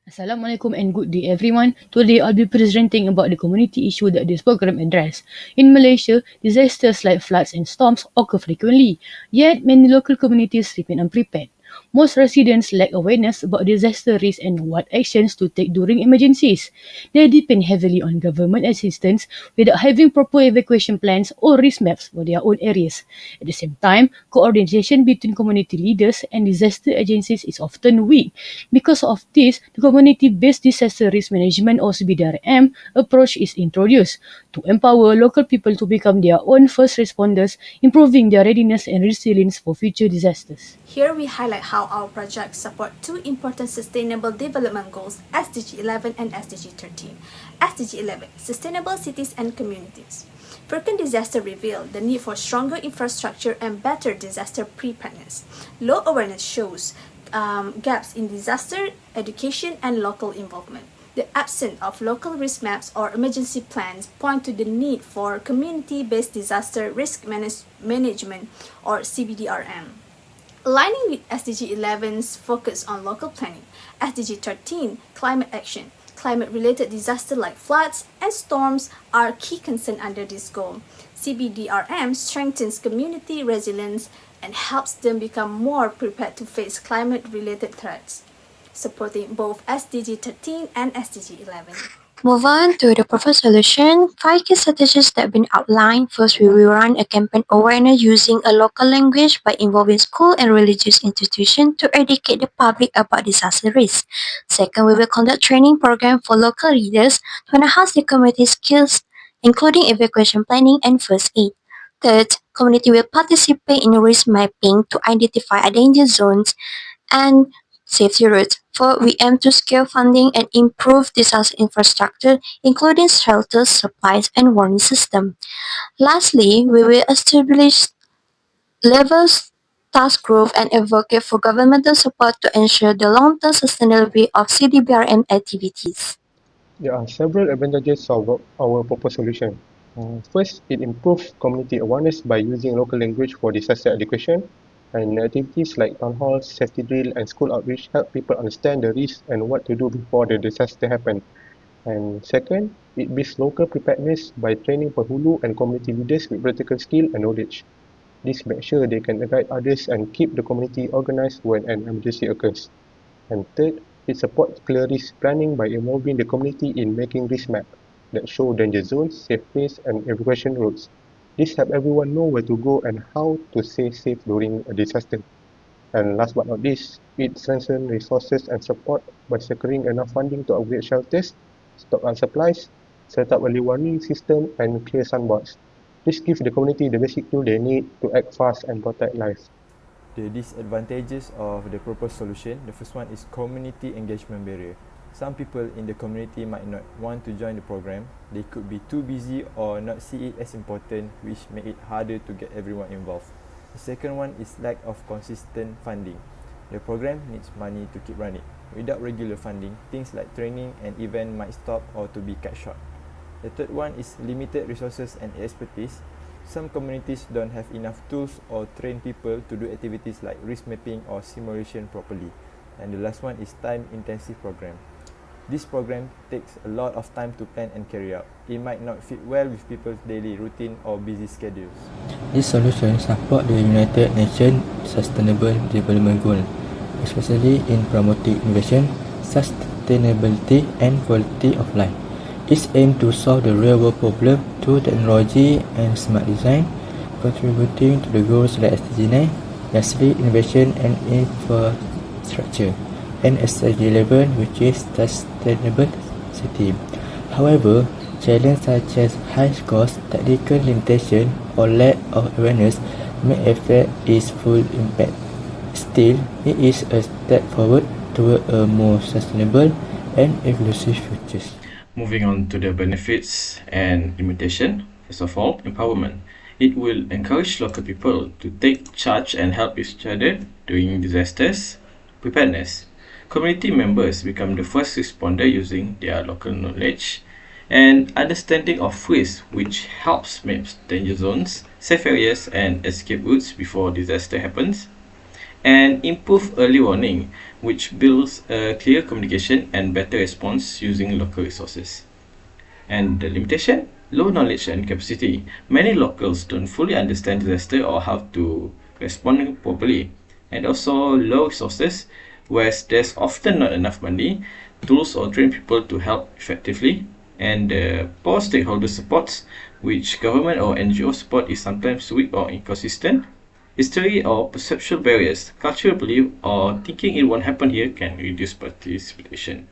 Assalamualaikum and good day everyone. Today I'll be presenting about the community issue that this program addresses. In Malaysia, disasters like floods and storms occur frequently, yet many local communities remain unprepared. Most residents lack awareness about disaster risk and what actions to take during emergencies. They depend heavily on government assistance without having proper evacuation plans or risk maps for their own areas. At the same time, coordination between community leaders and disaster agencies is often weak. Because of this, the community-based disaster risk management or CBDRM approach is introduced to empower local people to become their own first responders, improving their readiness and resilience for future disasters. Here we highlight how our projects support two important Sustainable Development Goals, SDG 11 and SDG 13. SDG 11, Sustainable Cities and Communities. Frequent disaster reveal the need for stronger infrastructure and better disaster preparedness. Low awareness shows gaps in disaster education and local involvement. The absence of local risk maps or emergency plans point to the need for community-based disaster risk management or CBDRM. Aligning with SDG 11's focus on local planning, SDG 13, climate action. Climate-related disasters like floods and storms are a key concern under this goal. CBDRM strengthens community resilience and helps them become more prepared to face climate-related threats, supporting both SDG 13 and SDG 11. Move on to the proposed solution. 5 key strategies that have been outlined. First, we will run a campaign awareness using a local language by involving school and religious institutions to educate the public about disaster risk. Second, we will conduct training program for local leaders to enhance the community skills, including evacuation planning and first aid. Third, community will participate in risk mapping to identify danger zones and safety routes. Four, we aim to scale funding and improve disaster infrastructure, including shelters, supplies, and warning system. Lastly, we will establish levels task group and advocate for governmental support to ensure the long-term sustainability of CDBRM activities. There are several advantages of our proposed solution. First, it improves community awareness by using local language for disaster education, and activities like town halls, safety drill, and school outreach help people understand the risks and what to do before the disaster happens. And second, it builds local preparedness by training penghulu and community leaders with practical skill and knowledge. This makes sure they can guide others and keep the community organized when an emergency occurs. And third, it supports clear risk planning by involving the community in making risk maps that show danger zones, safe place, and evacuation routes. This helps everyone know where to go and how to stay safe during a disaster. And last but not least, it strengthens resources and support by securing enough funding to upgrade shelters, stock up supplies, set up early warning system, and clear sandbox. This gives the community the basic tool they need to act fast and protect lives. The disadvantages of the proposed solution, the first one is community engagement barrier. Some people in the community might not want to join the program. They could be too busy or not see it as important, which make it harder to get everyone involved. The second one is lack of consistent funding. The program needs money to keep running. Without regular funding, things like training and event might stop or to be cut short. The third one is limited resources and expertise. Some communities don't have enough tools or train people to do activities like risk mapping or simulation properly. And the last one is time-intensive program. This program takes a lot of time to plan and carry out. It might not fit well with people's daily routine or busy schedules. This solution supports the United Nations Sustainable Development Goal, especially in promoting innovation, sustainability, and quality of life. It aims to solve the real-world problem through technology and smart design, contributing to the goals like SDG 9, lastly, innovation and infrastructure, and SDG 11, which is sustainable city. However, challenges such as high cost, technical limitation, or lack of awareness may affect its full impact. Still, it is a step forward toward a more sustainable and inclusive future. Moving on to the benefits and limitation. First of all, empowerment. It will encourage local people to take charge and help each other during disasters. Preparedness. Community members become the first responder using their local knowledge and understanding of risk, which helps map danger zones, safe areas, and escape routes before disaster happens. and improve early warning, which builds a clear communication and better response using local resources. And the limitation? Low knowledge and capacity. Many locals don't fully understand disaster or how to respond properly. And also low resources, whereas there's often not enough money, tools or trained people to help effectively. And poor stakeholder supports, which government or NGO support is sometimes weak or inconsistent. History or perceptual barriers, cultural belief or thinking it won't happen here can reduce participation.